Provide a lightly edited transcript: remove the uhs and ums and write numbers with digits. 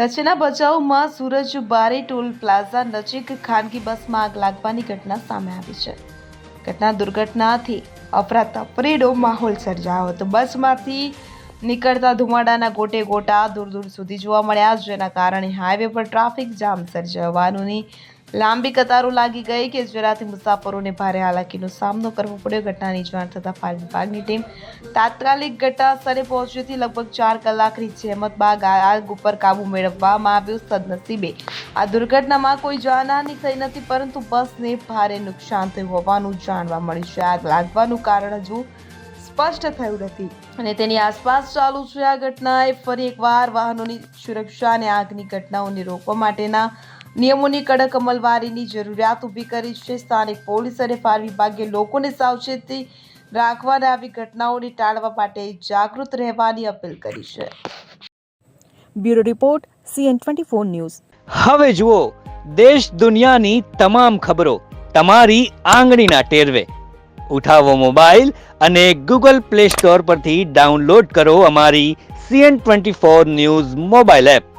કચ્છના ભચાઉમાં સૂરજ બારી toll plaza નજીક ખાનગી બસમાં આગ લાગવાની ઘટના સામે આવી છે. દુર્ઘટનાથી અફરાતફરીનો માહોલ સર્જાયો હતો. બસમાંથી નીકળતા ધુમાડાના ગોટે ગોટા દૂર દૂર સુધી જોવા મળ્યા, જેના કારણે હાઈવે પર ટ્રાફિક જામ સર્જાયો. વાહનોની લાંબી કતારો લાગી ગઈ કે જેનાથી મુસાફરોને ભારે હાલાકીનો સામનો કરવો પડ્યો. ઘટનાની જાણ થતાં ફાયર વિભાગની ટીમ તાત્કાલિક ઘટનાસ્થળે પહોંચી હતી. લગભગ 4 કલાકની જહેમત બાદ આગ ઉપર કાબુ મેળવવામાં આવ્યો. સદનસીબે આ દુર્ઘટનામાં કોઈ જાનહાનિ થઈ નથી, પરંતુ બસને ભારે નુકસાન થયું હોવાનું જાણવા મળ્યું છે. આગ લાગવાનું કારણ હજુ સ્પષ્ટ થયું નથી અને તેની આસપાસ ચાલુ છે. આ ઘટનાએ ફરી એકવાર વાહનોની સુરક્ષા અને આગની ઘટનાઓને રોકવા માટેના નિયમોની કડક અમલવારીની જરૂરિયાત ઊભી કરી છે. સ્થાનિક પોલીસ અને ફાયર વિભાગે લોકોને સાવચેતી રાખવા અને આવી ઘટનાઓને ટાળવા માટે જાગૃત રહેવાની અપીલ કરી છે. Bureau report CN24 news. હવે જુઓ દેશ દુનિયાની તમામ ખબરો તમારી આંગળીના ટેરવે. ઉઠાવો મોબાઈલ અને Google Play Store પરથી ડાઉનલોડ કરો અમારી CN24 ન્યૂઝ મોબાઈલ એપ.